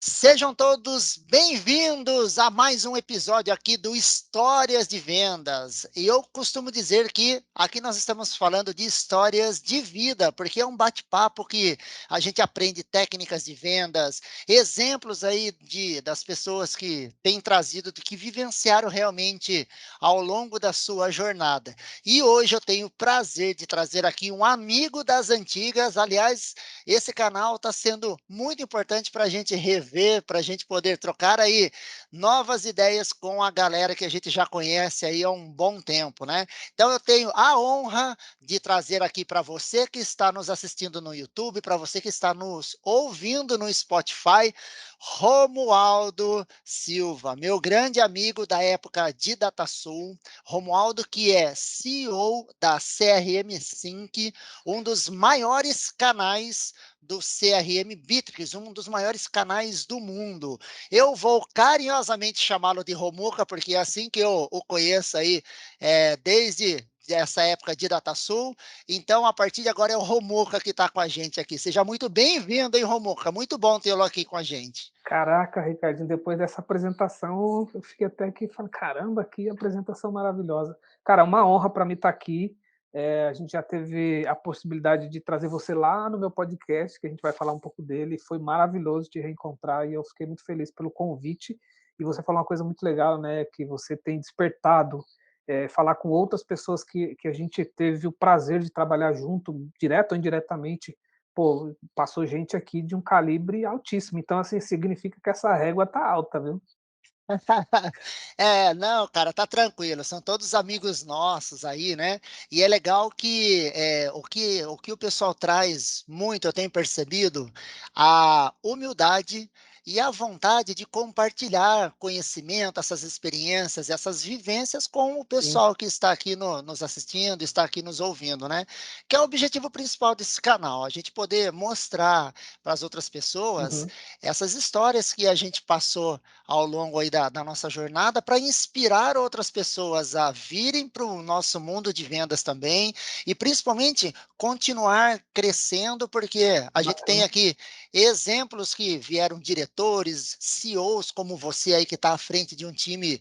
Sejam todos bem-vindos a mais um episódio aqui do Histórias de Vendas. E eu costumo dizer que aqui nós estamos falando de histórias de vida, porque é um bate-papo que a gente aprende técnicas de vendas, exemplos aí das pessoas que têm trazido, que vivenciaram realmente ao longo da sua jornada. E hoje eu tenho o prazer de trazer aqui um amigo das antigas. Aliás, esse canal está sendo muito importante para a gente rever, para a gente poder trocar aí novas ideias com a galera que a gente já conhece aí há um bom tempo, né? Então eu tenho a honra de trazer aqui para você que está nos assistindo no YouTube, para você que está nos ouvindo no Spotify, Romualdo Silva, meu grande amigo da época de DataSul, Romualdo que é CEO da CRM Sync, um dos maiores canais do CRM Bitrix, um dos maiores canais do mundo. Eu vou carinhosamente chamá-lo de Romuca, porque é assim que eu o conheço aí, desde essa época de DataSul. Então, a partir de agora, é o Romuca que está com a gente aqui. Seja muito bem-vindo, hein, Romuca? Muito bom tê-lo aqui com a gente. Caraca, Ricardinho, depois dessa apresentação, eu fiquei até que falando, caramba, que apresentação maravilhosa. Cara, é uma honra para mim estar aqui. A gente já teve a possibilidade de trazer você lá no meu podcast, que a gente vai falar um pouco dele. Foi maravilhoso te reencontrar e eu fiquei muito feliz pelo convite. E você falou uma coisa muito legal, né? Que você tem despertado, falar com outras pessoas que a gente teve o prazer de trabalhar junto, direto ou indiretamente. Pô, passou gente aqui de um calibre altíssimo, então, assim, significa que essa régua tá alta, viu. Não, cara, tá tranquilo, são todos amigos nossos aí, né? E é legal que o que o pessoal traz muito, eu tenho percebido, a humildade e a vontade de compartilhar conhecimento, essas experiências, essas vivências com o Sim. pessoal que está aqui nos assistindo, está aqui nos ouvindo, né? Que é o objetivo principal desse canal, a gente poder mostrar para as outras pessoas Uhum. essas histórias que a gente passou ao longo aí da nossa jornada para inspirar outras pessoas a virem para o nosso mundo de vendas também e principalmente continuar crescendo, porque a gente tem Bacana. aqui exemplos que vieram diretores, CEOs como você aí que está à frente de um time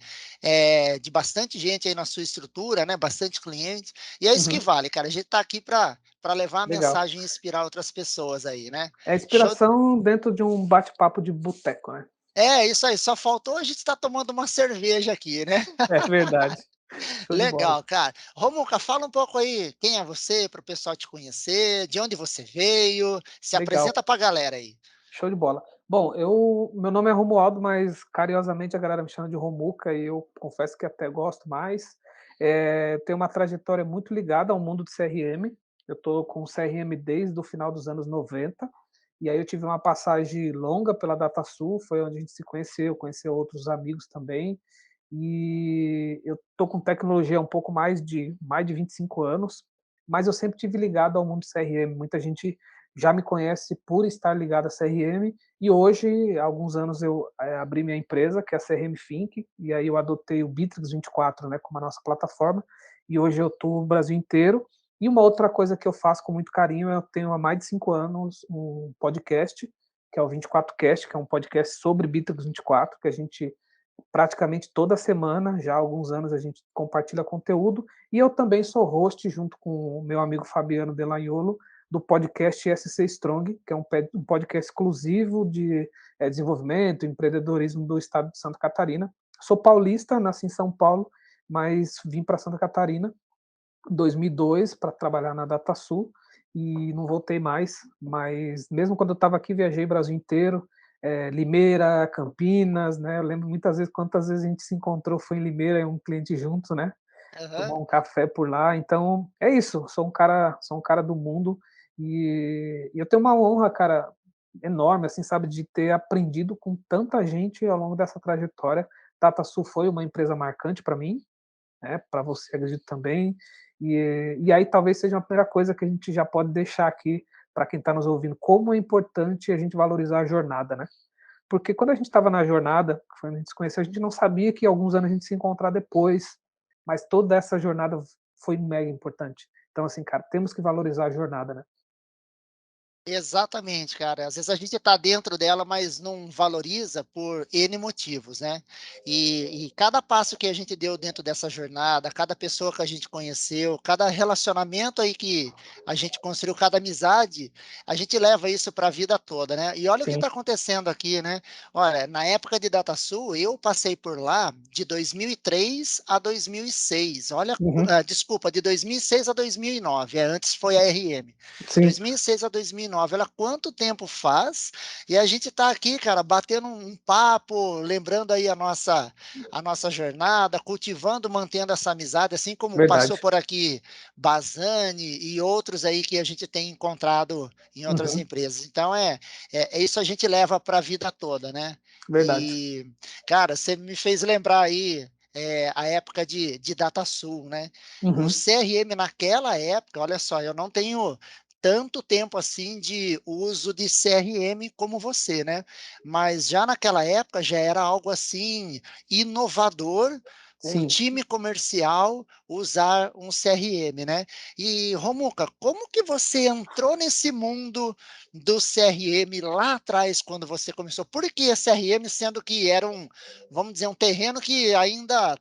de bastante gente aí na sua estrutura, né? Bastante clientes, e é isso que Uhum. vale, cara. A gente está aqui para levar a Legal. mensagem e inspirar outras pessoas aí, né? É Show. inspiração dentro de um bate-papo de boteco, né. É, isso aí, só faltou a gente estar tomando uma cerveja aqui, né? É verdade. Show de bola. Legal, cara. Romuca, fala um pouco aí, quem é você, para o pessoal te conhecer, de onde você veio, se Legal. apresenta para a galera aí. Show de bola. Bom, meu nome é Romualdo, mas carinhosamente a galera me chama de Romuca e eu confesso que até gosto mais. Tenho uma trajetória muito ligada ao mundo do CRM. Eu estou com o CRM desde o final dos anos 90, e aí eu tive uma passagem longa pela DataSul, foi onde a gente se conheceu, conheceu outros amigos também. E eu estou com tecnologia há um pouco mais de 25 anos, mas eu sempre tive ligado ao mundo do CRM. Muita gente já me conhece por estar ligado à CRM, e hoje, há alguns anos, eu abri minha empresa, que é a CRM Think, e aí eu adotei o Bitrix 24, né, como a nossa plataforma, e hoje eu estou no Brasil inteiro. E uma outra coisa que eu faço com muito carinho, eu tenho há mais de 5 anos um podcast, que é o 24Cast, que é um podcast sobre Bitrix 24, que a gente praticamente toda semana, já há alguns anos, a gente compartilha conteúdo, e eu também sou host, junto com o meu amigo Fabiano Delaiolo, do podcast SC Strong, que é um podcast exclusivo de desenvolvimento, empreendedorismo do estado de Santa Catarina. Sou paulista, nasci em São Paulo, mas vim para Santa Catarina em 2002 para trabalhar na DataSul e não voltei mais. Mas mesmo quando eu estava aqui, viajei o Brasil inteiro, Limeira, Campinas, né? Eu lembro muitas vezes quantas vezes a gente se encontrou, foi em Limeira, um cliente juntos, né? Tomar Aham. um café por lá. Então, é isso, sou um cara do mundo e eu tenho uma honra, cara, enorme, assim, sabe, de ter aprendido com tanta gente ao longo dessa trajetória. DataSul foi uma empresa marcante para mim, né, para você acredito também. E aí talvez seja a primeira coisa que a gente já pode deixar aqui para quem está nos ouvindo, como é importante a gente valorizar a jornada, né? Porque quando a gente estava na jornada, que foi onde a gente se conheceu, a gente não sabia que alguns anos a gente se encontrar depois, mas toda essa jornada foi mega importante. Então, assim, cara, temos que valorizar a jornada, né? Exatamente, cara. Às vezes a gente está dentro dela, mas não valoriza por N motivos, né? E cada passo que a gente deu dentro dessa jornada, cada pessoa que a gente conheceu, cada relacionamento aí que a gente construiu, cada amizade, a gente leva isso para a vida toda, né? E olha o que Sim. está acontecendo aqui, né? Olha, na época de DataSul, eu passei por lá de 2003 a 2006. Olha, Uhum. desculpa, de 2006 a 2009. Antes foi a RM. De Sim. 2006 a 2009, olha quanto tempo faz, e a gente está aqui, cara, batendo um papo, lembrando aí a nossa jornada, cultivando, mantendo essa amizade, assim como passou Verdade. por aqui Bazani e outros aí que a gente tem encontrado em outras Uhum. empresas. Então, é isso a gente leva para a vida toda, né? Verdade. E, cara, você me fez lembrar aí a época de DataSul, né? O Uhum. CRM naquela época, olha só, eu não tenho tanto tempo assim de uso de CRM como você, né? Mas já naquela época já era algo assim inovador, um Sim. time comercial usar um CRM, né? E Romuca, como que você entrou nesse mundo do CRM lá atrás quando você começou? Por que CRM, sendo que era vamos dizer, um terreno que ainda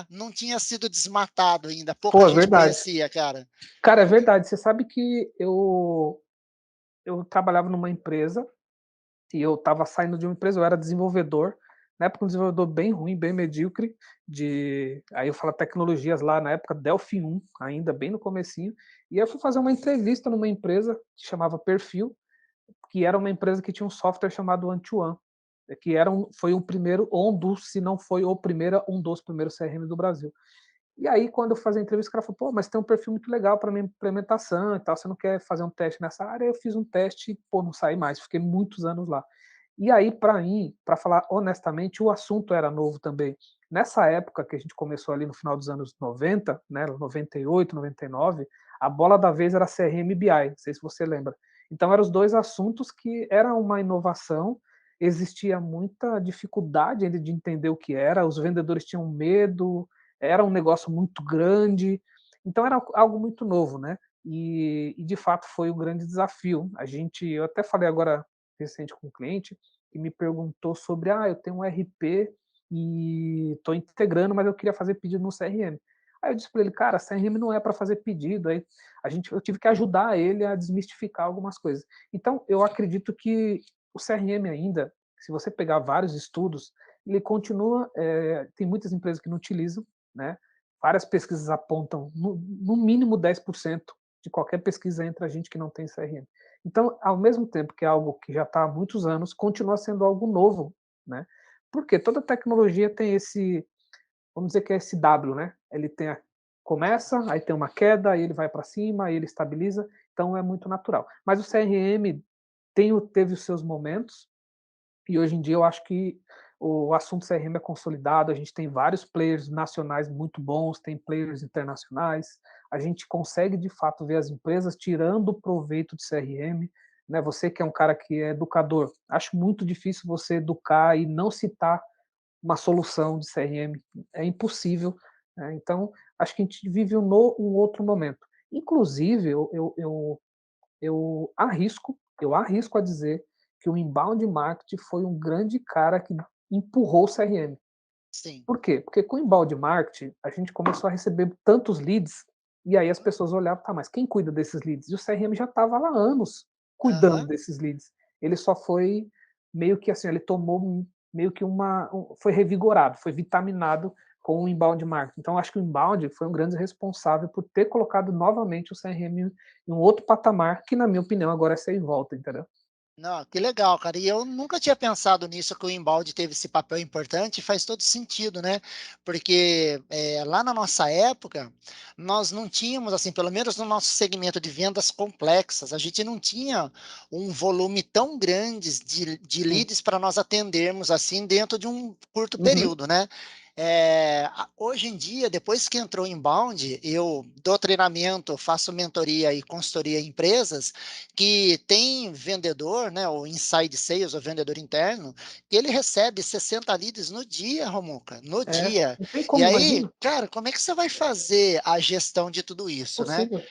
não tinha sido desmatado ainda, pouca Pô, é gente verdade. conhecia, cara. Cara, é verdade. Você sabe que eu trabalhava numa empresa e eu estava saindo de uma empresa, eu era desenvolvedor, na época um desenvolvedor bem ruim, bem medíocre, aí eu falo tecnologias lá na época Delphi 1, ainda bem no comecinho, e aí eu fui fazer uma entrevista numa empresa que chamava Perfil, que era uma empresa que tinha um software chamado One-to-One, que foi o primeiro, ou se não foi o primeiro, um dos primeiros CRM do Brasil. E aí, quando eu fazia a entrevista, o cara falou: pô, mas tem um perfil muito legal para minha implementação e tal, você não quer fazer um teste nessa área? Eu fiz um teste e, pô, não saí mais, fiquei muitos anos lá. E aí, para mim, para falar honestamente, o assunto era novo também. Nessa época que a gente começou ali no final dos anos 90, né, 98, 99, a bola da vez era CRM e BI, não sei se você lembra. Então, eram os dois assuntos que eram uma inovação, existia muita dificuldade ainda de entender o que era, os vendedores tinham medo, era um negócio muito grande, então era algo muito novo, né? E de fato foi um grande desafio. Eu até falei agora recente com um cliente que me perguntou sobre, eu tenho um RP e estou integrando, mas eu queria fazer pedido no CRM. Aí eu disse para ele, cara, CRM não é para fazer pedido. Aí eu tive que ajudar ele a desmistificar algumas coisas. Então eu acredito que o CRM ainda, se você pegar vários estudos, ele continua, tem muitas empresas que não utilizam, né? Várias pesquisas apontam no mínimo 10% de qualquer pesquisa entra gente que não tem CRM. Então, ao mesmo tempo que é algo que já está há muitos anos, continua sendo algo novo, né? Porque toda tecnologia tem esse, vamos dizer que é esse W, né? Ele tem começa, aí tem uma queda, aí ele vai para cima, aí ele estabiliza, então é muito natural. Mas o CRM teve os seus momentos, e hoje em dia eu acho que o assunto CRM é consolidado, a gente tem vários players nacionais muito bons, tem players internacionais, a gente consegue de fato ver as empresas tirando proveito de CRM, né? Você que é um cara que é educador, acho muito difícil você educar e não citar uma solução de CRM, é impossível, né? Então acho que a gente vive um outro momento. Inclusive, eu arrisco a dizer que o inbound marketing foi um grande cara que empurrou o CRM. Sim. Por quê? Porque com o inbound marketing, a gente começou a receber tantos leads, e aí as pessoas olhavam, tá, mas quem cuida desses leads? E o CRM já estava lá há anos cuidando Aham. desses leads. Ele só foi meio que assim, ele tomou meio que foi revigorado, foi vitaminado com o inbound marketing. Então, acho que o inbound foi um grande responsável por ter colocado novamente o CRM em um outro patamar, que na minha opinião agora é sem volta, entendeu? Não, que legal, cara. E eu nunca tinha pensado nisso, que o embalde teve esse papel importante, e faz todo sentido, né? Porque lá na nossa época, nós não tínhamos, assim, pelo menos no nosso segmento de vendas complexas, a gente não tinha um volume tão grande de Sim. leads para nós atendermos, assim, dentro de um curto Uhum. período, né? Hoje em dia, depois que entrou o inbound, eu dou treinamento, faço mentoria e consultoria em empresas que tem vendedor, né, o inside sales, o vendedor interno, que ele recebe 60 leads no dia, Romuca, no É, dia. não tem E como, aí, imagina, cara, como é que você vai fazer a gestão de tudo isso, né? possível.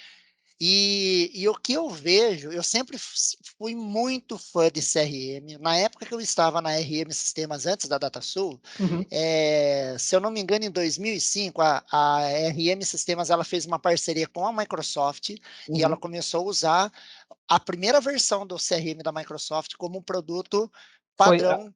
E o que eu vejo, eu sempre fui muito fã de CRM. Na época que eu estava na RM Sistemas, antes da DataSul, Uhum, se eu não me engano, em 2005, a RM Sistemas ela fez uma parceria com a Microsoft e ela uhum. começou a usar a primeira versão do CRM da Microsoft como um produto Foi padrão.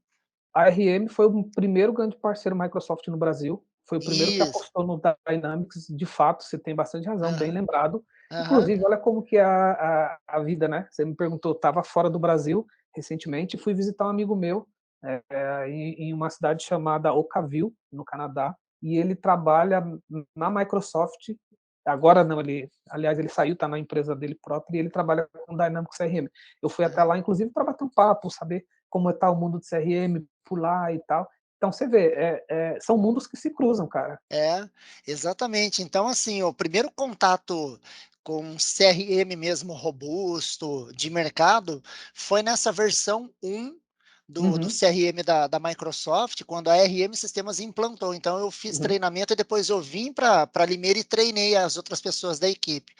a RM foi o primeiro grande parceiro Microsoft no Brasil, foi o primeiro que Isso. apostou no Dynamics, de fato, você tem bastante razão, bem Aham, lembrado. aham, Inclusive, olha como que é a vida, né, você me perguntou, estava fora do Brasil recentemente e fui visitar um amigo meu, em uma cidade chamada Oakville, no Canadá, e ele trabalha na Microsoft, agora não, ele aliás, ele saiu, está na empresa dele própria e ele trabalha com Dynamics CRM. Eu fui até aham. lá, inclusive, para bater um papo, saber como está o mundo de CRM por lá e tal. Então você vê, são mundos que se cruzam, cara. É, exatamente. Então, assim, o primeiro contato com CRM mesmo robusto, de mercado, foi nessa versão 1 do Uhum, CRM da Microsoft, quando a RM Sistemas implantou. Então, eu fiz uhum, treinamento e depois eu vim para Limeira e treinei as outras pessoas da equipe.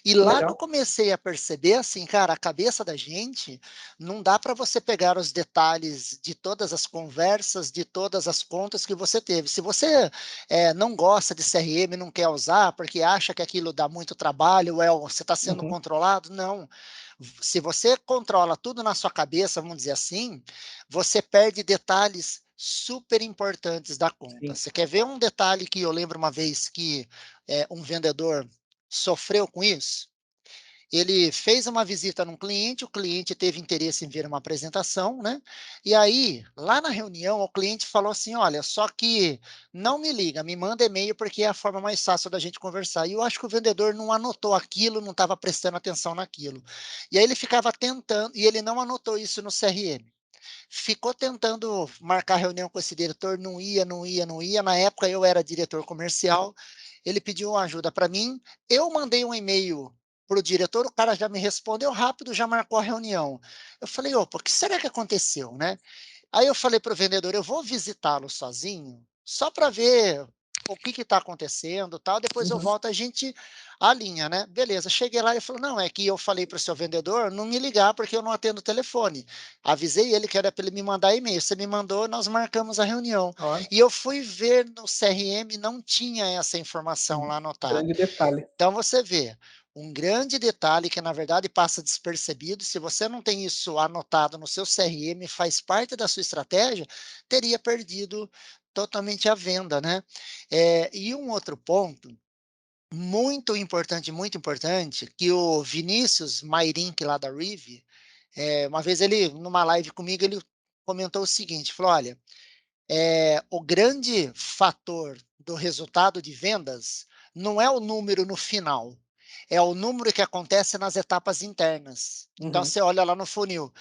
E que lá que eu legal. comecei a perceber, assim, cara, a cabeça da gente, não dá para você pegar os detalhes de todas as conversas, de todas as contas que você teve. Se você não gosta de CRM, não quer usar porque acha que aquilo dá muito trabalho, você está sendo Uhum, controlado. Não. Se você controla tudo na sua cabeça, vamos dizer assim, você perde detalhes super importantes da conta. sim. Você quer ver um detalhe que eu lembro uma vez que um vendedor sofreu com isso? Ele fez uma visita num cliente, o cliente teve interesse em ver uma apresentação, né? E aí, lá na reunião, o cliente falou assim: olha, só que não me liga, me manda e-mail, porque é a forma mais fácil da gente conversar. E eu acho que o vendedor não anotou aquilo, não estava prestando atenção naquilo. E aí ele ficava tentando, e ele não anotou isso no CRM. Ficou tentando marcar reunião com esse diretor, não ia, não ia, não ia. Na época eu era diretor comercial, ele pediu uma ajuda para mim, eu mandei um e-mail para o diretor, o cara já me respondeu rápido, já marcou a reunião. Eu falei, opa, o que será que aconteceu, né? Aí eu falei para o vendedor, eu vou visitá-lo sozinho, só para ver o que está acontecendo, tal. Depois eu Uhum, volto, a gente alinha, né? Beleza. Cheguei lá e falou, não, é que eu falei para o seu vendedor não me ligar porque eu não atendo o telefone. Avisei ele que era para ele me mandar e-mail. Você me mandou, nós marcamos a reunião. olha, E eu fui ver no CRM, não tinha essa informação lá anotada. grande detalhe. Então você vê, um grande detalhe que na verdade passa despercebido, se você não tem isso anotado no seu CRM, faz parte da sua estratégia, teria perdido totalmente a venda, né? E um outro ponto muito importante, que o Vinícius Mairink lá da Rive, uma vez ele, numa live comigo, ele comentou o seguinte, falou, olha, o grande fator do resultado de vendas não é o número no final, é o número que acontece nas etapas internas. Então, Uhum, você olha lá no funil.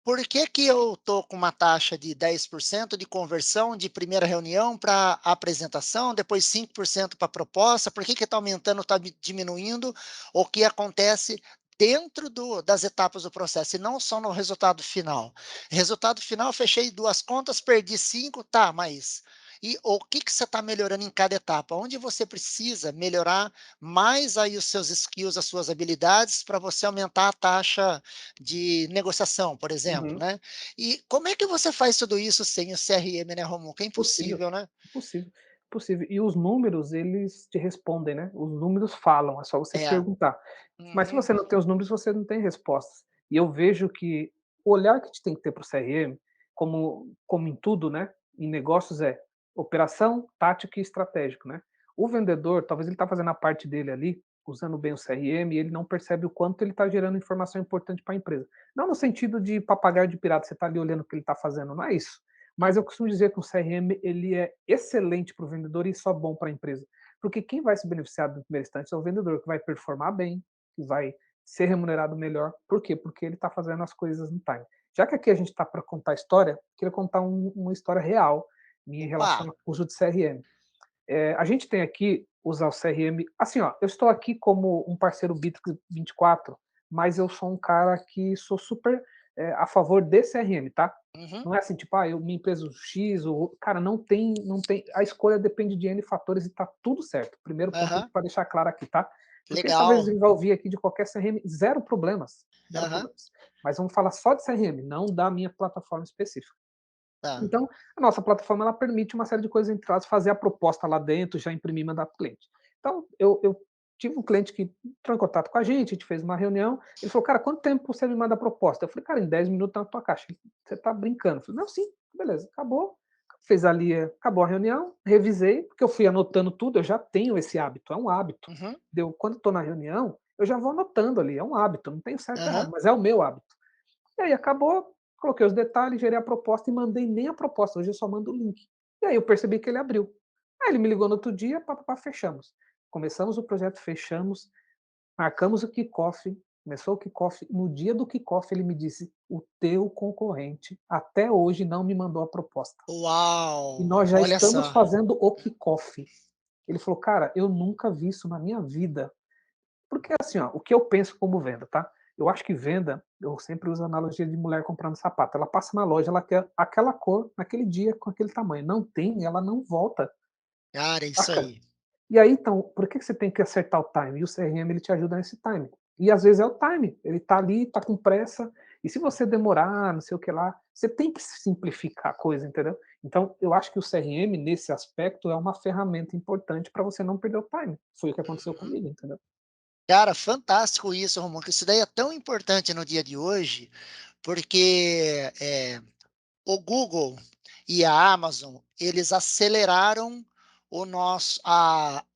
Por que que eu estou com uma taxa de 10% de conversão de primeira reunião para apresentação, depois 5% para proposta? Por que que está aumentando, está diminuindo? O que acontece dentro das etapas do processo e não só no resultado final? Resultado final, fechei duas contas, perdi cinco, tá, mas e o que que você está melhorando em cada etapa? Onde você precisa melhorar mais aí os seus skills, as suas habilidades para você aumentar a taxa de negociação, por exemplo, uhum. né. E como é que você faz tudo isso sem o CRM, né, Romulo? É Impossível, impossível, né. impossível, impossível. E os números, eles te respondem, né, os números falam, é só você É. perguntar. Mas se Uhum. você não tem os números, você não tem respostas. E eu vejo que o olhar que a gente tem que ter para o CRM, como em tudo, né, em negócios é operação, tática e estratégico, né. O vendedor, talvez ele está fazendo a parte dele ali, usando bem o CRM, e ele não percebe o quanto ele está gerando informação importante para a empresa. Não no sentido de papagaio de pirata, você está ali olhando o que ele está fazendo, não é isso. Mas eu costumo dizer que o CRM ele é excelente para o vendedor e só bom para a empresa. Porque quem vai se beneficiar do primeiro instante é o vendedor, que vai performar bem, que vai ser remunerado melhor. Por quê? Porque ele está fazendo as coisas no time. Já que aqui a gente está para contar história, queria contar uma história real minha em Opa! relação ao uso de CRM. A gente tem aqui usar o CRM. Assim, ó, eu estou aqui como um parceiro Bitrix 24, mas eu sou um cara que sou super a favor de CRM, tá? Uhum. Não é assim, tipo, minha empresa X, ou, cara, não tem. A escolha depende de N fatores e tá tudo certo. Primeiro ponto Aham. para deixar claro aqui, tá? Porque talvez Legal. ele vai ouvir aqui de qualquer CRM, zero problemas, zero Aham. problemas. Mas vamos falar só de CRM, não da minha plataforma específica. Tá. Então, a nossa plataforma ela permite uma série de coisas, entre elas, fazer a proposta lá dentro, já imprimir e mandar para o cliente. Então, eu tive um cliente que entrou em contato com a gente fez uma reunião, ele falou: "Cara, quanto tempo você me manda a proposta?" Eu falei: "Cara, em 10 minutos tá na tua caixa". Ele: "Você tá brincando?" Eu falei: "Não, sim, beleza". Acabou, fez ali, acabou a reunião, revisei, porque eu fui anotando tudo, eu já tenho esse hábito, é um hábito. Uhum. Quando estou na reunião, eu já vou anotando ali, é um hábito, não tem certo ou Aham. errado, mas é o meu hábito. E aí acabou, coloquei os detalhes, gerei a proposta e mandei nem a proposta, hoje eu só mando o link. E aí eu percebi que ele abriu. Aí ele me ligou no outro dia, pá, fechamos. Começamos o projeto, fechamos, marcamos o kickoff, começou o kickoff, no dia do kickoff ele me disse: "O teu concorrente até hoje não me mandou a proposta. E Uau! nós já Olha estamos só. fazendo o kickoff". Ele falou: "Cara, eu nunca vi isso na minha vida". Porque assim, ó, o que eu penso como venda, tá? Eu acho que venda, eu sempre uso a analogia de mulher comprando sapato. Ela passa na loja, ela quer aquela cor, naquele dia, com aquele tamanho. Não tem, ela não volta, Cara, é isso saca? aí. E aí, então, por que você tem que acertar o time? E o CRM ele te ajuda nesse time. E às vezes é o time. Ele tá ali, tá com pressa. E se você demorar, não sei o que lá, você tem que simplificar a coisa, entendeu? Então, eu acho que o CRM, nesse aspecto, é uma ferramenta importante para você não perder o time. Foi o que aconteceu Uhum. comigo, entendeu? Cara, fantástico isso, Romulo, que isso daí é tão importante no dia de hoje, porque, o Google e a Amazon, eles aceleraram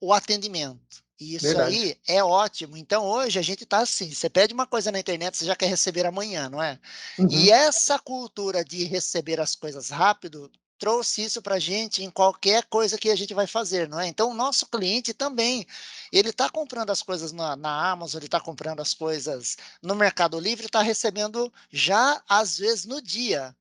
o atendimento. E isso Verdade. aí é ótimo. Então, hoje a gente está assim, você pede uma coisa na internet, você já quer receber amanhã, não é? E Uhum. essa cultura de receber as coisas rápido trouxe isso para a gente em qualquer coisa que a gente vai fazer, não é? Então, o nosso cliente também, ele está comprando as coisas na Amazon, ele está comprando as coisas no Mercado Livre, está recebendo já, às vezes, no dia.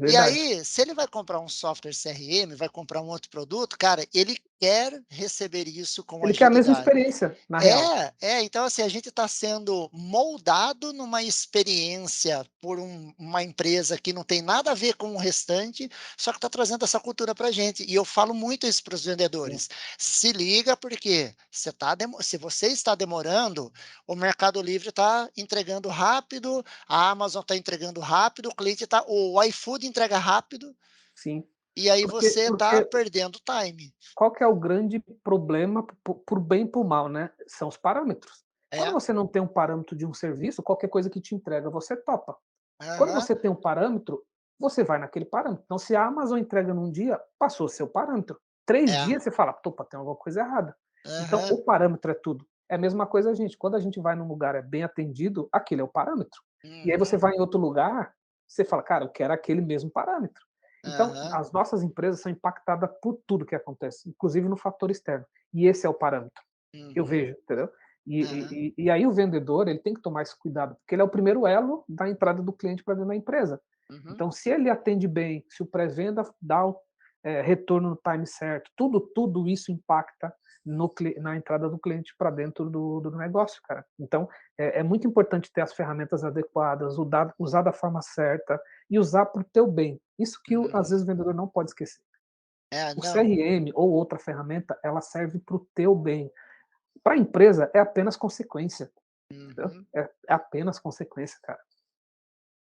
E Verdade. aí, se ele vai comprar um software CRM, vai comprar um outro produto, cara, ele quer receber isso com Ele quer a mesma agilidade. experiência, na real. Então assim, a gente está sendo moldado numa experiência por uma empresa que não tem nada a ver com o restante, só que está trazendo essa cultura para a gente. E eu falo muito isso para os Sim, vendedores. Se liga, porque se você está demorando, o Mercado Livre está entregando rápido, a Amazon está entregando rápido, o cliente está. O iFood entrega rápido, sim. e aí Porque você está porque perdendo time. qual que é o grande problema, por bem e por mal, né, são os parâmetros. Quando É? você não tem um parâmetro de um serviço, qualquer coisa que te entrega, você topa. Quando Aham. você tem um parâmetro, você vai naquele parâmetro. Então, se a Amazon entrega num dia, passou seu parâmetro. 3 É. dias você fala: "Opa, tem alguma coisa errada". Então, Aham. o parâmetro é tudo. É a mesma coisa a gente, quando a gente vai num lugar, é bem atendido, aquele é o parâmetro. E aí você Uhum. vai em outro lugar, você fala: "Cara, eu quero aquele mesmo parâmetro". Então, Aham. as nossas empresas são impactadas por tudo que acontece, inclusive no fator externo. E esse é o parâmetro. Eu Uhum. vejo, entendeu? Aham. E aí o vendedor, ele tem que tomar esse cuidado, porque ele é o primeiro elo da entrada do cliente para dentro da empresa. Uhum. Então, se ele atende bem, se o pré-venda dá o retorno no time certo, tudo isso impacta na entrada do cliente para dentro do negócio, cara. Então, é muito importante ter as ferramentas adequadas, usar da forma certa e usar para o teu bem. Isso que às Uhum. vezes o vendedor não pode esquecer. O Não. CRM ou outra ferramenta, ela serve para o teu bem. Para a empresa é apenas consequência, entendeu? Uhum. É apenas consequência, cara.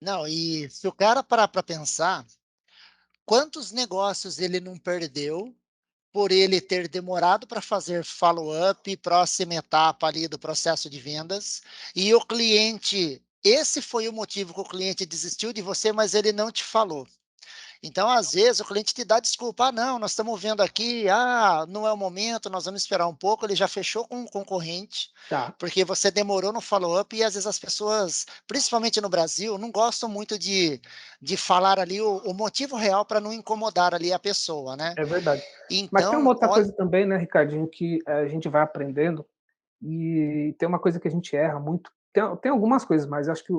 Não, e se o cara parar para pensar, quantos negócios ele não perdeu por ele ter demorado para fazer follow-up, próxima etapa ali do processo de vendas, e o cliente esse foi o motivo que o cliente desistiu de você, mas ele não te falou. Então, às vezes, o cliente te dá desculpa: "Ah, não, nós estamos vendo aqui, não é o momento, nós vamos esperar um pouco", ele já fechou com um concorrente, Tá, porque você demorou no follow-up e às vezes as pessoas, principalmente no Brasil, não gostam muito de falar ali o motivo real para não incomodar ali a pessoa, né. é verdade. Mas tem uma Então, outra coisa também, né, Ricardinho, que a gente vai aprendendo, e tem uma coisa que a gente erra muito. Tem algumas coisas, mas acho que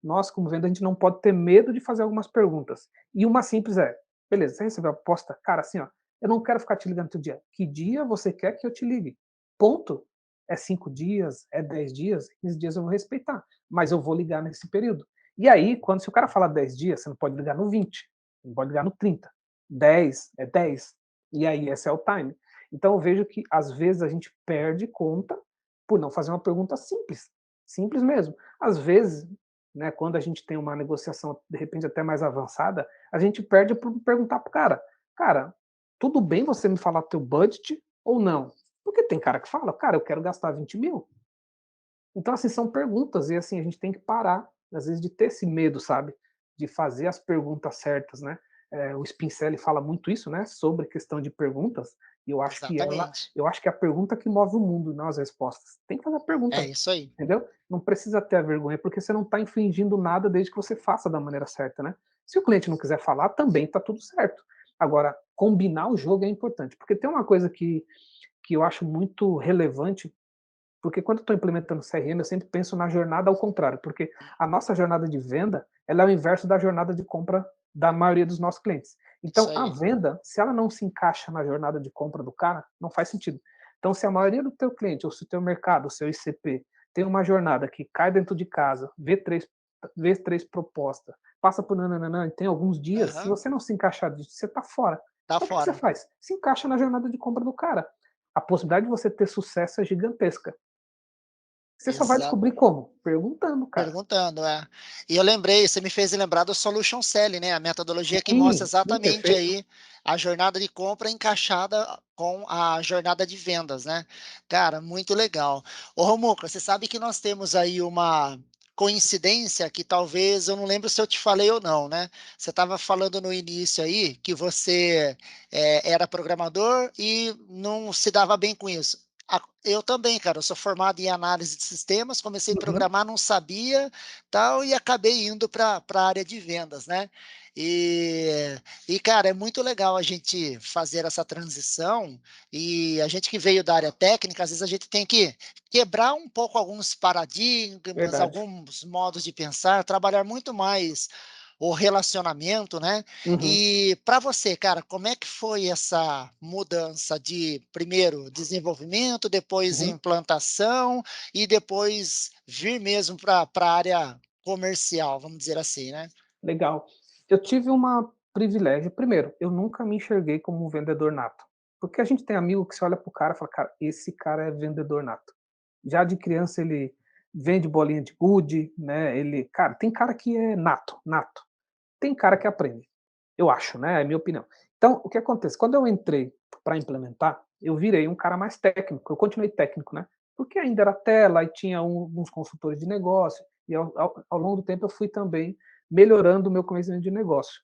nós, como venda, a gente não pode ter medo de fazer algumas perguntas. E uma simples é: "Beleza, você recebeu a proposta? Cara, assim, ó, eu não quero ficar te ligando todo dia. Que dia você quer que eu te ligue? Ponto. É 5 dias? É 10 dias? 15 dias eu vou respeitar, mas eu vou ligar nesse período". E aí, se o cara falar 10 dias, você não pode ligar no 20, não pode ligar no 30. 10 é 10. E aí esse é o time. Então eu vejo que às vezes a gente perde conta por não fazer uma pergunta simples, simples mesmo. Às vezes, né, quando a gente tem uma negociação, de repente, até mais avançada, a gente perde por perguntar para o cara: "Cara, tudo bem você me falar teu budget ou não?". Porque tem cara que fala: "Cara, eu quero gastar 20.000". Então, assim, são perguntas e, assim, a gente tem que parar, às vezes, de ter esse medo, sabe, de fazer as perguntas certas, né. O Spincelli fala muito isso, né, sobre questão de perguntas, e Exatamente. eu acho que é a pergunta que move o mundo, não as respostas. Tem que fazer a É pergunta, isso aí. entendeu? Não precisa ter a vergonha, porque você não está infringindo nada desde que você faça da maneira certa, né. Se o cliente não quiser falar, também está tudo certo. Agora, combinar o jogo é importante, porque tem uma coisa que eu acho muito relevante, porque quando eu estou implementando CRM, eu sempre penso na jornada ao contrário, porque a nossa jornada de venda, ela é o inverso da jornada de compra da maioria dos nossos clientes. Isso Então, a aí. venda, se ela não se encaixa na jornada de compra do cara, não faz sentido. Então, se a maioria do teu cliente, ou se o teu mercado, o seu ICP, tem uma jornada que cai dentro de casa, vê três propostas, passa por nananã, e tem alguns dias, se Aham. você não se encaixar disso, você está fora. Tá Então, o que você fora. faz? Se encaixa na jornada de compra do cara. A possibilidade de você ter sucesso é gigantesca. Você só vai Exato. descobrir como? Perguntando, cara. Perguntando, é. E eu lembrei, você me fez lembrar do Solution Selling, né, a metodologia que mostra Sim, exatamente perfeito. aí a jornada de compra encaixada com a jornada de vendas, né. Cara, muito legal. Ô Romuca, você sabe que nós temos aí uma coincidência que talvez eu não lembro se eu te falei ou não, né. Você estava falando no início aí que você, era programador e não se dava bem com isso. Eu também, cara, eu sou formado em análise de sistemas, comecei a Uhum, programar, não sabia, tal, e acabei indo para a área de vendas, né. E cara, é muito legal a gente fazer essa transição, e a gente que veio da área técnica, às vezes a gente tem que quebrar um pouco alguns paradigmas, verdade. alguns modos de pensar, trabalhar muito mais o relacionamento, né. Uhum, E para você, cara, como é que foi essa mudança de, primeiro, desenvolvimento, depois uhum, implantação e depois vir mesmo para a área comercial, vamos dizer assim, né? legal. Eu tive uma privilégio. Primeiro, eu nunca me enxerguei como um vendedor nato. Porque a gente tem amigo que você olha pro cara e fala: "Cara, esse cara é vendedor nato". Já de criança ele vende bolinha de gude, né, cara, tem cara que é nato, nato. Tem cara que aprende. Eu acho, né, é a minha opinião. Então, o que acontece, quando eu entrei para implementar, eu virei um cara mais técnico, eu continuei técnico, né, porque ainda era tela e tinha uns consultores de negócio, e ao longo do tempo eu fui também melhorando o meu conhecimento de negócio.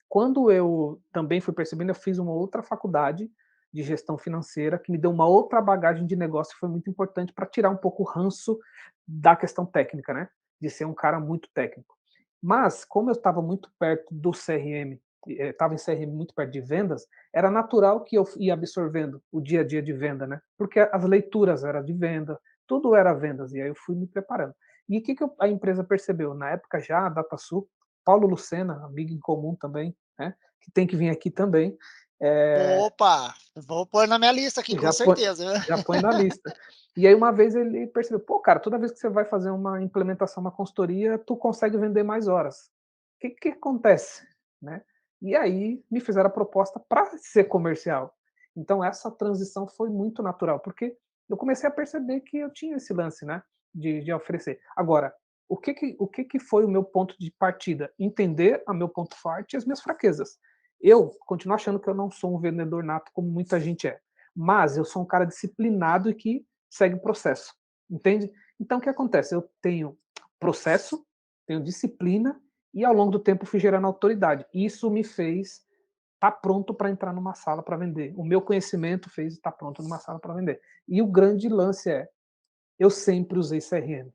Quando eu também fui percebendo, eu fiz uma outra faculdade de gestão financeira, que me deu uma outra bagagem de negócio, que foi muito importante para tirar um pouco o ranço da questão técnica, né, de ser um cara muito técnico. Mas, como eu estava muito perto do CRM, estava em CRM muito perto de vendas, era natural que eu ia absorvendo o dia a dia de venda, né? Porque as leituras eram de venda, tudo era vendas, e aí eu fui me preparando. E o que, que a empresa percebeu? Na época já, a DataSul, Paulo Lucena, amigo em comum também, né? Que tem que vir aqui também, é, Opa, vou pôr na minha lista aqui com já põe, certeza, né? já põe na lista. E aí uma vez ele percebeu, pô, cara, toda vez que você vai fazer uma implementação, uma consultoria, tu consegue vender mais horas. O que que acontece, né? E aí me fizeram a proposta para ser comercial. Então essa transição foi muito natural, porque eu comecei a perceber que eu tinha esse lance, né, de oferecer. Agora, o que que foi o meu ponto de partida? Entender o meu ponto forte e as minhas fraquezas. Eu continuo achando que eu não sou um vendedor nato como muita gente é, mas eu sou um cara disciplinado e que segue o processo, entende? Então o que acontece? Eu tenho processo, tenho disciplina e ao longo do tempo fui gerando autoridade. Isso me fez estar pronto para entrar numa sala para vender. O meu conhecimento fez estar pronto numa sala para vender. E o grande lance é, eu sempre usei CRM.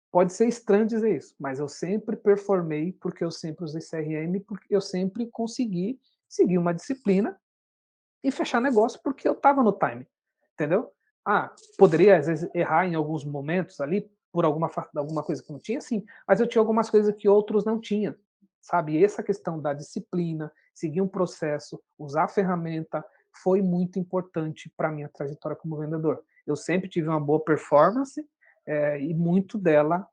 Pode ser estranho dizer isso, mas eu sempre performei porque eu sempre usei CRM, porque eu sempre consegui seguir uma disciplina e fechar negócio porque eu estava no time, entendeu? Ah, poderia às vezes errar em alguns momentos ali por alguma coisa que eu não tinha, sim, mas eu tinha algumas coisas que outros não tinham, sabe? E essa questão da disciplina, seguir um processo, usar a ferramenta, foi muito importante para minha trajetória como vendedor. Eu sempre tive uma boa performance, e muito dela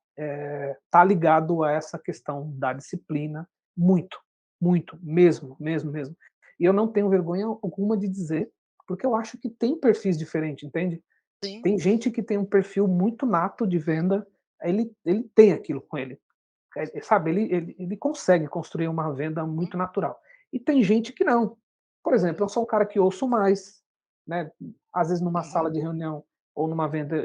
tá ligado a essa questão da disciplina, muito, muito, mesmo, mesmo, mesmo. E eu não tenho vergonha alguma de dizer, porque eu acho que tem perfis diferentes, entende? sim. Tem gente que tem um perfil muito nato de venda, ele tem aquilo com ele, sabe, ele consegue construir uma venda Uhum, muito natural. E tem gente que não. Por exemplo, eu sou um cara que ouço mais, né, às vezes numa sala uhum, de reunião ou numa venda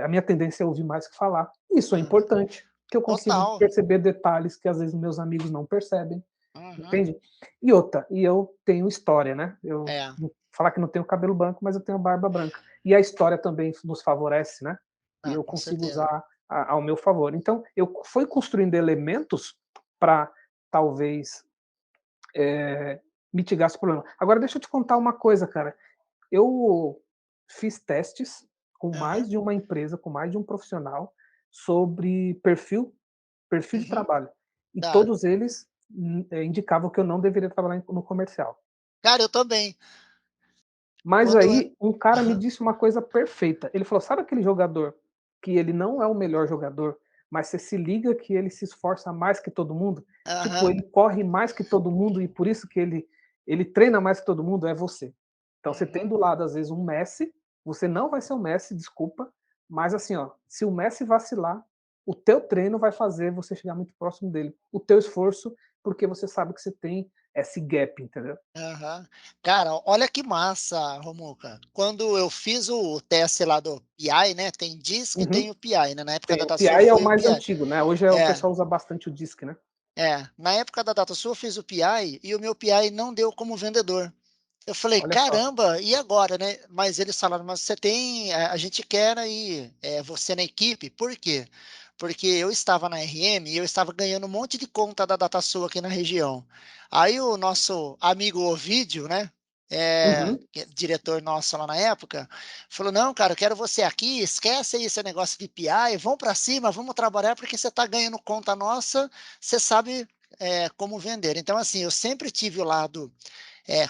a minha tendência é ouvir mais que falar. Isso é hum. importante, que eu consigo Total. perceber detalhes que às vezes meus amigos não percebem. Uhum. Entende? E outra, e eu tenho história, né, eu É, falar que não tenho cabelo branco, mas eu tenho barba branca. E a história também nos favorece, né, e eu com consigo certeza. usar ao meu favor. Então, eu fui construindo elementos para talvez, mitigar esse problema. Agora deixa eu te contar uma coisa, cara, eu fiz testes com Aham. mais de uma empresa, com mais de um profissional, sobre perfil de Uhum. trabalho, e Tá. todos eles, indicavam que eu não deveria trabalhar no comercial. Cara, eu também. Mas Quando aí um cara me aham, disse uma coisa perfeita, ele falou: "Sabe aquele jogador que ele não é o melhor jogador, mas você se liga que ele se esforça mais que todo mundo? Tipo, aham. ele corre mais que todo mundo e por isso que ele treina mais que todo mundo? É você". Então você tem Uhum. do lado, às vezes, um Messi, você não vai ser o Messi, desculpa, mas assim, ó, se o Messi vacilar, o teu treino vai fazer você chegar muito próximo dele. O teu esforço, porque você sabe que você tem esse gap, entendeu? Aham. Cara, olha que massa, Romuca. Quando eu fiz o teste lá do PI, né, tem DISC e tem Uhum. o PI, né, na época Tem, da o DataSul PI é o foi o mais PI. antigo, né, hoje o É, pessoal usa bastante o DISC, né. na época da DataSul eu fiz o PI e o meu PI não deu como vendedor. Eu falei: Olha só. "Caramba, e agora, né?" Mas eles falaram: "Mas você tem a gente quer aí, você na equipe". Por quê? Porque eu estava na RM e eu estava ganhando um monte de conta da DataSul aqui na região. Aí o nosso amigo Ovidio, né, Uhum. que é diretor nosso lá na época, falou: "Não, cara, eu quero você aqui, esquece aí esse negócio de PI, vamos para cima, vamos trabalhar porque você está ganhando conta nossa, você sabe, como vender". Então, assim, eu sempre tive o lado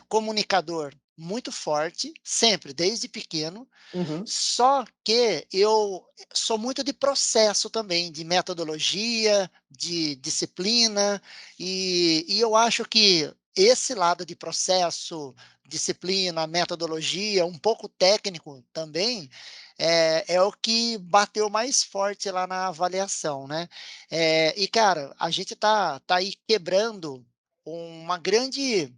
comunicador muito forte, sempre, desde pequeno, Uhum. só que eu sou muito de processo também, de metodologia, de disciplina, e eu acho que esse lado de processo, disciplina, metodologia, um pouco técnico também, é o que bateu mais forte lá na avaliação, né? E, cara, a gente tá aí quebrando uma grande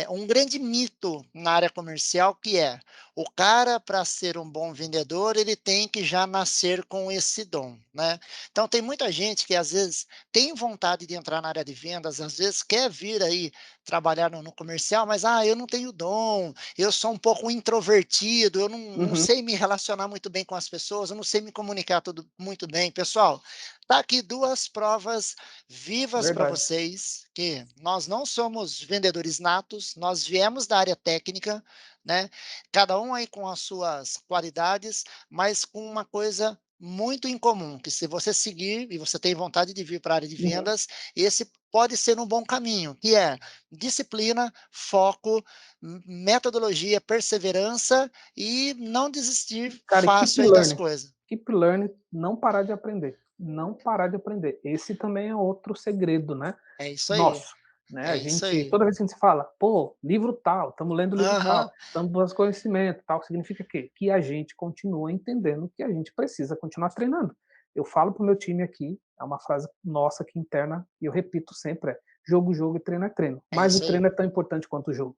um grande mito na área comercial que é, o cara para ser um bom vendedor, ele tem que já nascer com esse dom, né. Então tem muita gente que às vezes tem vontade de entrar na área de vendas, às vezes quer vir aí trabalhar no comercial, mas: "Ah, eu não tenho dom, eu sou um pouco introvertido, eu não Uhum. sei me relacionar muito bem com as pessoas, eu não sei me comunicar tudo muito bem". Pessoal, tá aqui 2 provas vivas para Verdade. vocês, que nós não somos vendedores natos, nós viemos da área técnica, né, cada um aí com as suas qualidades, mas com uma coisa muito em comum, que se você seguir e você tem vontade de vir para a área de Uhum. vendas, esse pode ser um bom caminho, que é disciplina, foco, metodologia, perseverança e não desistir Cara, e fácil aí das coisas. keep learning, não parar de aprender, não parar de aprender. Esse também é outro segredo, né, É isso aí, nosso, né, a é isso gente aí. toda vez que a gente fala: "Pô, livro tal, estamos lendo livro tal, Aham, estamos buscando conhecimento, tal", significa quê? Que a gente continua entendendo que a gente precisa continuar treinando. Eu falo para o meu time aqui, é uma frase nossa aqui interna, e eu repito sempre, é: "Jogo, jogo e treino é treino", é mas o isso aí. treino é tão importante quanto o jogo.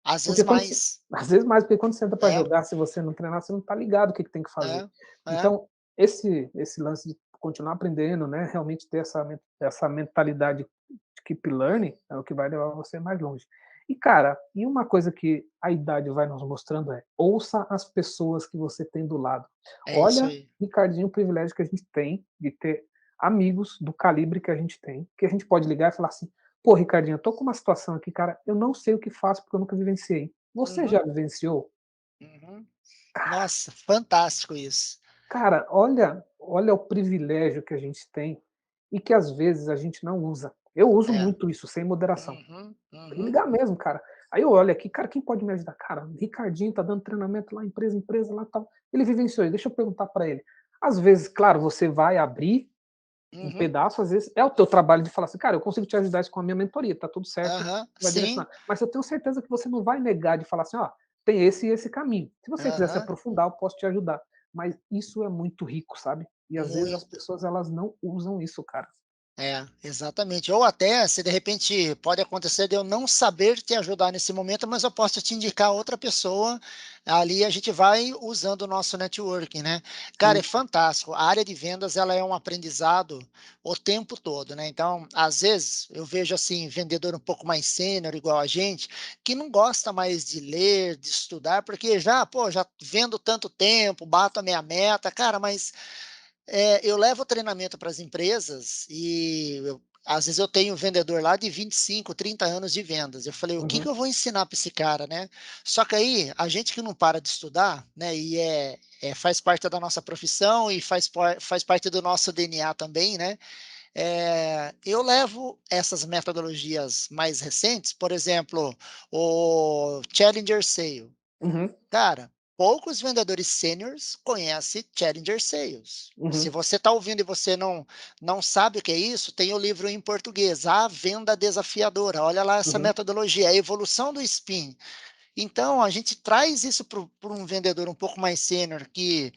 Às vezes Porque quando você mais. às vezes mais, porque quando você entra para É, jogar, se você não treinar, você não está ligado o que que tem que fazer. é, é, Então, esse lance de continuar aprendendo, né, realmente ter essa mentalidade de keep learning, é o que vai levar você mais longe. E cara, e uma coisa que a idade vai nos mostrando é: ouça as pessoas que você tem do lado. é isso Olha, aí. Ricardinho, o privilégio que a gente tem de ter amigos do calibre que a gente tem, que a gente pode ligar e falar assim: "Pô, Ricardinho, eu tô com uma situação aqui, cara, eu não sei o que faço porque eu nunca vivenciei. Você Uhum, já vivenciou?" uhum. Nossa, fantástico isso. Cara, olha o privilégio que a gente tem e que às vezes a gente não usa. Eu uso É. muito isso, sem moderação. Uhum, Tem que uhum, ligar mesmo, cara. Aí eu olho aqui, cara, quem pode me ajudar? Cara, o Ricardinho tá dando treinamento lá, empresa lá, tal. Ele vivenciou isso, deixa eu perguntar para ele. Às vezes, claro, você vai abrir um uhum. pedaço, às vezes é o teu trabalho de falar assim: "Cara, eu consigo te ajudar isso com a minha mentoria, tá tudo certo", Aham, vai sim. direcionar. Mas eu tenho certeza que você não vai negar de falar assim: "Ó, tem esse e esse caminho. Se você quiser se Aham. aprofundar, eu posso te ajudar. Mas isso é muito rico, sabe? E às vezes as Muito. pessoas elas não usam isso, cara. É, exatamente. Ou até, se de repente pode acontecer de eu não saber te ajudar nesse momento, mas eu posso te indicar outra pessoa, ali a gente vai usando o nosso networking, né? Cara, é Sim. fantástico. A área de vendas, ela é um aprendizado o tempo todo, né? Então, às vezes, eu vejo assim, vendedor um pouco mais sênior, igual a gente, que não gosta mais de ler, de estudar, porque já, pô, já vendo tanto tempo, bato a minha meta, cara, mas eu levo treinamento para as empresas e às vezes eu tenho um vendedor lá de 25, 30 anos de vendas. Eu falei, o que que Uhum, eu vou ensinar para esse cara, né? Só que aí, a gente que não para de estudar, né, faz parte da nossa profissão e faz parte do nosso DNA também, né? Eu levo essas metodologias mais recentes, por exemplo, o Challenger Sale. uhum, Cara, poucos vendedores sêniores conhecem Challenger Sales. Se uhum, você está ouvindo e você não sabe o que é isso, tem o livro em português, A Venda Desafiadora. Olha lá essa uhum. metodologia, a evolução do spin. Então, a gente traz isso para um vendedor um pouco mais sênior, que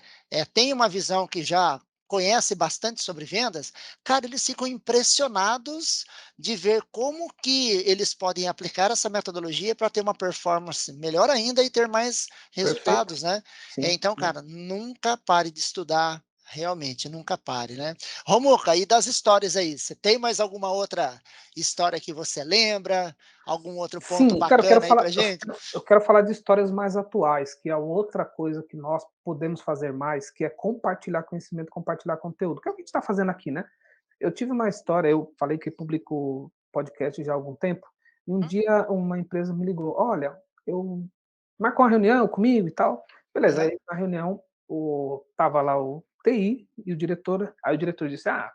tem uma visão que já conhece bastante sobre vendas, cara, eles ficam impressionados de ver como que eles podem aplicar essa metodologia para ter uma performance melhor ainda e ter mais Perfeito. resultados, né? Sim, Então, sim. cara, nunca pare de estudar, realmente, nunca pare, né? Romuca, e das histórias aí, você tem mais alguma outra história que você lembra? Algum outro ponto Sim, cara, eu quero bacana aí falar pra gente? eu quero falar de histórias mais atuais, que é outra coisa que nós podemos fazer mais, que é compartilhar conhecimento, compartilhar conteúdo, que é o que a gente está fazendo aqui, né. Eu tive uma história, eu falei que publico podcast já há algum tempo, e um dia uma empresa me ligou: "Olha, eu marcou uma reunião comigo e tal". Beleza, Aham, aí na reunião estava lá o TI e o diretor, aí o diretor disse: "Ah,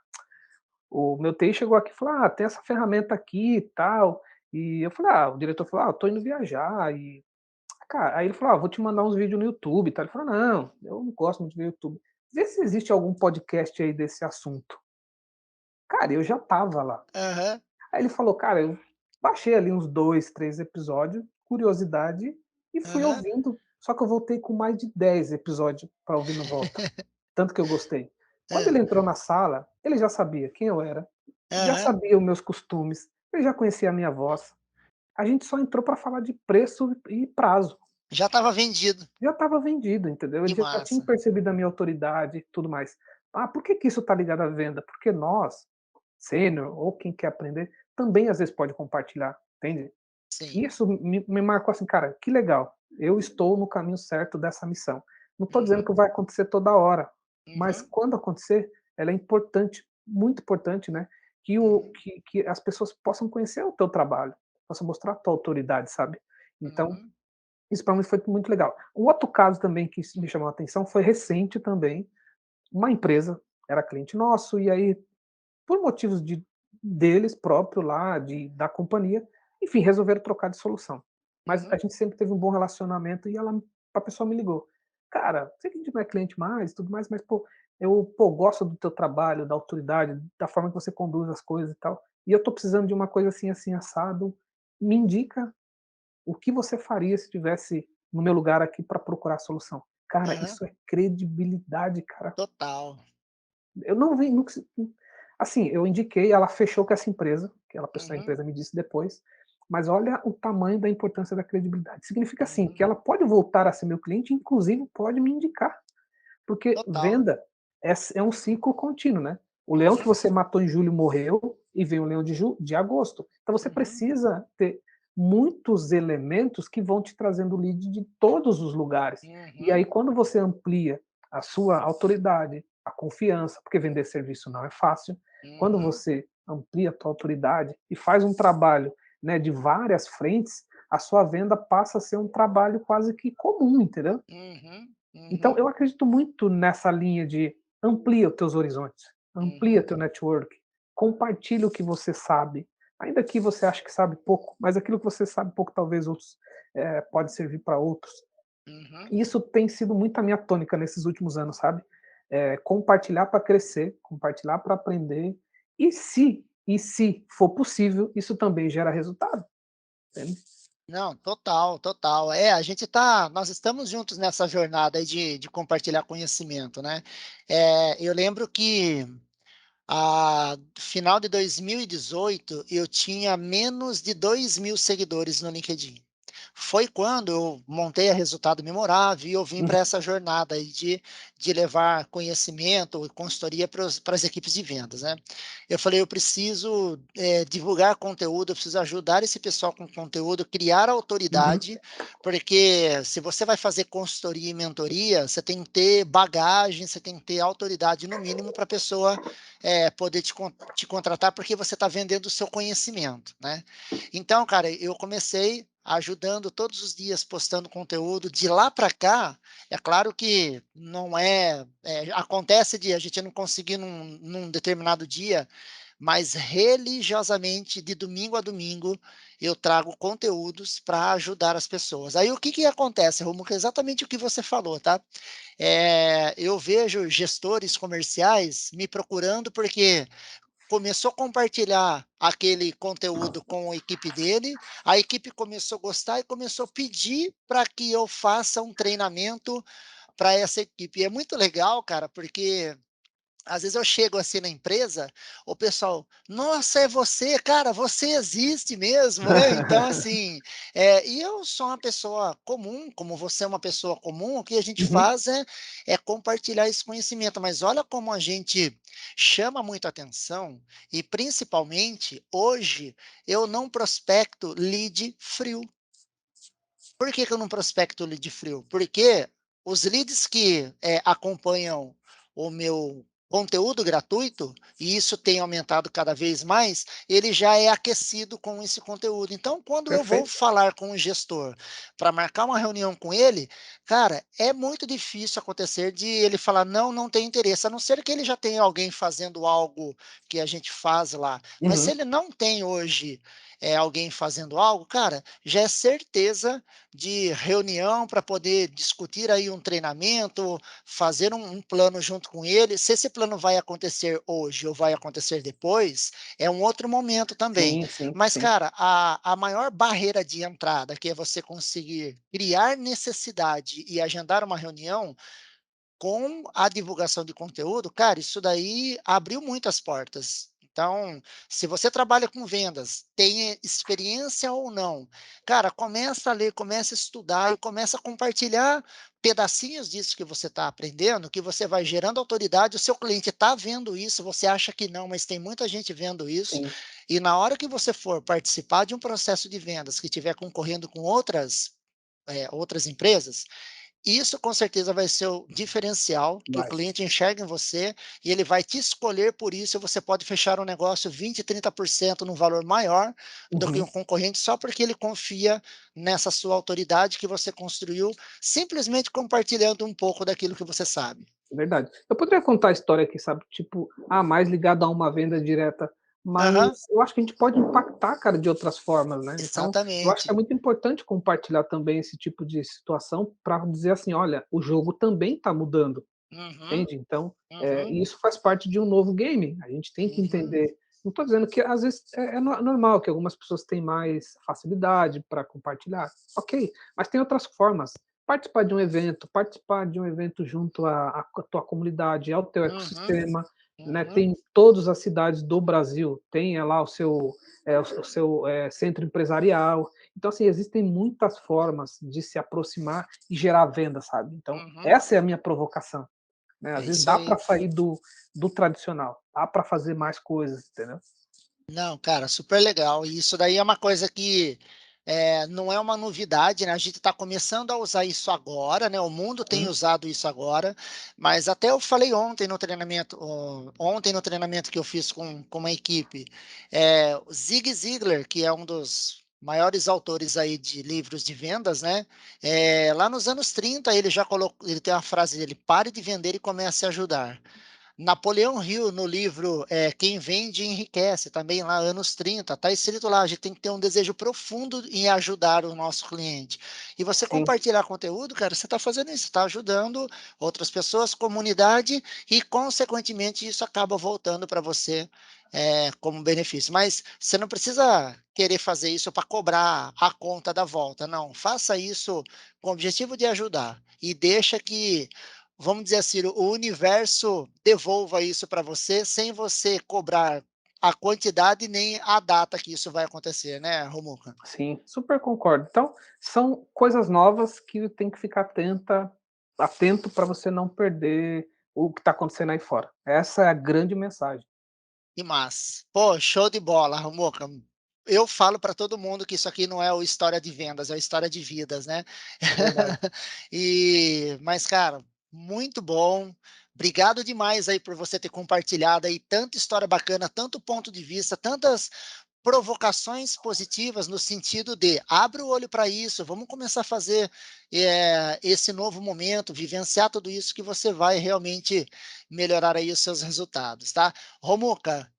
o meu TI chegou aqui e falou: "Ah, tem essa ferramenta aqui e tal". E eu falei: "Ah", o diretor falou: "Ah, eu tô indo viajar e", cara, aí ele falou: "Ah, vou te mandar uns vídeos no YouTube e tal". Ele falou: "Não, eu não gosto muito de ver YouTube. Vê se existe algum podcast aí desse assunto". Cara, eu já estava lá. aham, Aí ele falou: "Cara, eu baixei ali uns 2, 3 episódios, curiosidade, e fui aham, ouvindo, só que eu voltei com mais de 10 episódios pra ouvir no volta, tanto que eu gostei". Quando hã, ele entrou na sala, ele já sabia quem eu era, já aham. sabia os meus costumes, ele já conhecia a minha voz. A gente só entrou para falar de preço e prazo. Já estava vendido. Já estava vendido, entendeu? Ele Que já tinha massa. percebido a minha autoridade e tudo mais. Ah, por que que isso está ligado à venda? Porque nós, sênior ou quem quer aprender, também às vezes pode compartilhar, entende? Sim. E isso me marcou assim, cara, que legal, eu estou no caminho certo dessa missão. Não estou dizendo Uhum, que vai acontecer toda hora, mas uhum, quando acontecer, ela é importante, muito importante, né, uhum, que as pessoas possam conhecer o teu trabalho, possam mostrar a tua autoridade, sabe. Então, uhum, isso para mim foi muito legal. Um outro caso também que me chamou a atenção foi recente também, uma empresa, era cliente nosso, e aí por motivos deles próprio lá, da companhia, enfim, resolveram trocar de solução. Mas a uhum. gente sempre teve um bom relacionamento e a pessoa me ligou: "Cara, sei que a gente não é cliente mais e tudo mais, mas pô, eu gosto do teu trabalho, da autoridade, da forma que você conduz as coisas e tal, e eu tô precisando de uma coisa assim, assim, assado, me indica o que você faria se estivesse no meu lugar aqui para procurar a solução". Cara, Aham. isso é credibilidade, cara. Total. Eu não vi nunca se assim, eu indiquei, ela fechou com essa empresa, que ela a Uhum, empresa me disse depois, mas olha o tamanho da importância da credibilidade. Significa, assim, uhum. que ela pode voltar a ser meu cliente, inclusive pode me indicar, porque Total. venda é um ciclo contínuo, né. O leão que Uhum, você matou em julho morreu e vem o leão de agosto. Então você uhum, precisa ter muitos elementos que vão te trazendo lead de todos os lugares. E aí uhum, quando você amplia a sua autoridade, a confiança, porque vender serviço não é fácil, quando uhum, você amplia a tua autoridade e faz um trabalho, né, de várias frentes, a sua venda passa a ser um trabalho quase que comum, entendeu? uhum, Então uhum, eu acredito muito nessa linha de amplia os teus horizontes, amplia uhum, teu network, compartilha o que você sabe, ainda que você ache que sabe pouco, mas aquilo que você sabe pouco talvez outros, pode servir para outros. uhum. E isso tem sido muito a minha tônica nesses últimos anos, sabe. Compartilhar para crescer, compartilhar para aprender, e se for possível, isso também gera resultado, entende. Não, total, total. Nós estamos juntos nessa jornada aí de compartilhar conhecimento, né? Eu lembro que final de 2018 eu tinha menos de 2.000 seguidores no LinkedIn. Foi quando eu montei a Resultado Memorável e eu vim para Uhum, essa jornada aí de levar conhecimento e consultoria para as equipes de vendas, né? Eu falei, eu preciso divulgar conteúdo, eu preciso ajudar esse pessoal com conteúdo, criar uhum, autoridade, porque se você vai fazer consultoria e mentoria, você tem que ter bagagem, você tem que ter autoridade no mínimo para a pessoa poder te contratar, porque você está vendendo o seu conhecimento, né? Então, cara, eu comecei ajudando todos os dias, postando conteúdo. De lá para cá, é claro que não acontece de a gente não conseguir num determinado dia, mas religiosamente, de domingo a domingo, eu trago conteúdos para ajudar as pessoas. Aí o que que acontece, Romulo? É exatamente o que você falou, tá? Eu vejo gestores comerciais me procurando porque começou a compartilhar aquele conteúdo com a equipe dele, a equipe começou a gostar e começou a pedir para que eu faça um treinamento para essa equipe. E é muito legal, cara, porque às vezes eu chego assim na empresa, o pessoal, nossa, é você, cara, você existe mesmo, né? Então, assim, e eu sou uma pessoa comum, como você é uma pessoa comum, o que a gente uhum. faz é compartilhar esse conhecimento, mas olha como a gente chama muito atenção, e principalmente hoje eu não prospecto lead frio. Por que que eu não prospecto lead frio? Porque os leads que acompanham o meu conteúdo gratuito, e isso tem aumentado cada vez mais, ele já é aquecido com esse conteúdo. Então, quando eu vou Perfeito. falar com o gestor para marcar uma reunião com ele, cara, é muito difícil acontecer de ele falar, não, não tem interesse, a não ser que ele já tenha alguém fazendo algo que a gente faz lá. Mas se Uhum. ele não tem hoje alguém fazendo algo, cara, já é certeza de reunião para poder discutir aí um treinamento, fazer um plano junto com ele. Se esse plano vai acontecer hoje ou vai acontecer depois, é um outro momento também. Sim, sim, Mas, sim. cara, a maior barreira de entrada, que é você conseguir criar necessidade e agendar uma reunião, com a divulgação de conteúdo, cara, isso daí abriu muitas portas. Então, se você trabalha com vendas, tem experiência ou não, cara, começa a ler, começa a estudar e começa a compartilhar pedacinhos disso que você está aprendendo, que você vai gerando autoridade, o seu cliente está vendo isso, você acha que não, mas tem muita gente vendo isso, Sim, e na hora que você for participar de um processo de vendas que estiver concorrendo com outras empresas, isso com certeza vai ser o diferencial que o vai. cliente enxerga em você e ele vai te escolher por isso, e você pode fechar um negócio 20, 30% num valor maior do que um Uhum. concorrente só porque ele confia nessa sua autoridade que você construiu, simplesmente compartilhando um pouco daquilo que você sabe. Verdade. Eu poderia contar a história aqui, sabe, tipo, mais ligado a uma venda direta, mas Aham, eu acho que a gente pode impactar, cara, de outras formas, né. Então, eu acho que é exatamente. muito importante compartilhar também esse tipo de situação para dizer assim: "Olha, o jogo também está mudando", Uhum, entende? Então, uhum, e isso faz parte de um novo game, a gente tem que uhum, entender. Não estou dizendo que às vezes é normal que algumas pessoas têm mais facilidade para compartilhar, ok, mas tem outras formas. Participar de um evento junto à tua comunidade, ao teu uhum, ecossistema, né, uhum, tem todas as cidades do Brasil, tem lá o seu centro empresarial. Então, assim, existem muitas formas de se aproximar e gerar venda, sabe. Então, uhum. essa é a minha provocação, né, É às vezes isso dá aí. para sair do tradicional, dá para fazer mais coisas, entendeu. Não, cara, super legal. E isso daí é uma coisa que não é uma novidade, né? A gente está começando a usar isso agora, né? O mundo tem Uhum, usado isso agora, mas até eu falei ontem no treinamento que eu fiz com uma equipe, o Zig Ziglar, que é um dos maiores autores aí de livros de vendas, né? Lá nos anos 30 ele já colocou, ele tem uma frase dele: pare de vender e comece a ajudar. Napoleão Hill, no livro Quem Vende Enriquece, também lá, anos 30, está escrito lá, a gente tem que ter um desejo profundo em ajudar o nosso cliente. E você Sim, compartilhar conteúdo, cara, você está fazendo isso, está ajudando outras pessoas, comunidade, e, consequentemente, isso acaba voltando para você como benefício. Mas você não precisa querer fazer isso para cobrar a conta da volta, não. Faça isso com o objetivo de ajudar e deixa que, vamos dizer assim, o universo devolva isso para você sem você cobrar a quantidade nem a data que isso vai acontecer, né, Romuca? sim, super concordo. Então, são coisas novas que tem que ficar atento para você não perder o que está acontecendo aí fora. Essa é a grande mensagem. Que massa. Pô, show de bola, Romuca. Eu falo para todo mundo que isso aqui não é o história de vendas, é a história de vidas, né? Verdade. Mas, cara, muito bom. Obrigado demais aí por você ter compartilhado aí tanta história bacana, tanto ponto de vista, tantas provocações positivas no sentido de abre o olho para isso, vamos começar a fazer esse novo momento, vivenciar tudo isso que você vai realmente melhorar aí os seus resultados, tá? Romuca,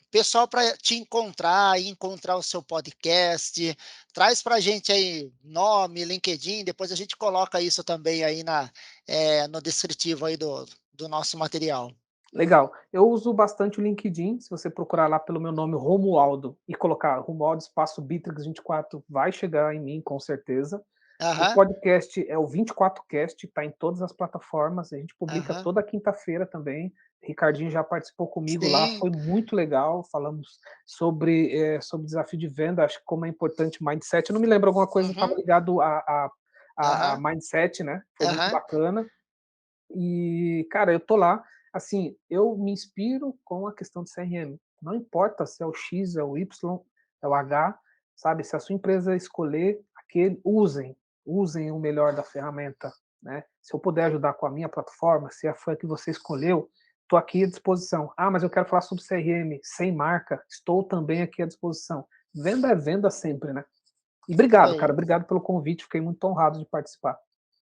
pessoal para te encontrar e encontrar o seu podcast, traz para a gente aí nome, LinkedIn, depois a gente coloca isso também aí no descritivo aí do nosso material. Legal. Eu uso bastante o LinkedIn, se você procurar lá pelo meu nome Romualdo e colocar Romualdo espaço Bitrix 24, vai chegar em mim com certeza. O Aham, podcast é o 24cast, está em todas as plataformas, a gente publica aham. toda quinta-feira também. Ricardinho já participou comigo lá, Sim, foi muito legal. Falamos sobre desafio de venda, acho que como é importante mindset. Eu não me lembro, alguma coisa estava uhum, ligado a aham, mindset, né? Foi muito aham. bacana. E, cara, eu tô lá, assim, eu me inspiro com a questão de CRM. Não importa se é o X, é o Y, é o H, sabe? Se a sua empresa escolher aquele, usem o melhor da ferramenta, né? Se eu puder ajudar com a minha plataforma, se foi a que você escolheu, estou aqui à disposição. Ah, mas eu quero falar sobre CRM sem marca, estou também aqui à disposição. Venda é venda sempre, né? E Isso obrigado, cara, aí. obrigado pelo convite, fiquei muito honrado de participar.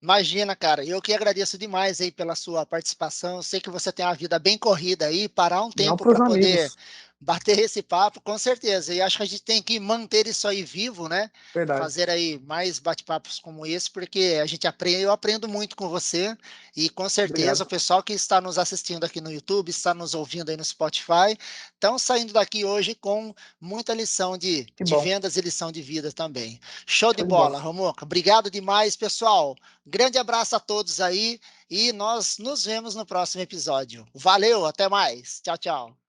Imagina, cara, eu que agradeço demais aí pela sua participação. Eu sei que você tem uma vida bem corrida aí, parar um Não tempo para os para poder amigos, bater esse papo, com certeza. E acho que a gente tem que manter isso aí vivo, né? verdade. Fazer aí mais bate-papos como esse, porque a gente aprende, eu aprendo muito com você e com certeza o Obrigado. pessoal que está nos assistindo aqui no YouTube, está nos ouvindo aí no Spotify, estão saindo daqui hoje com muita lição de, Que de bom. vendas e lição de vida também. Show de Show de bola. bola, Romuca. Obrigado demais, pessoal. Grande abraço a todos aí e nós nos vemos no próximo episódio. Valeu, até mais. Tchau, tchau.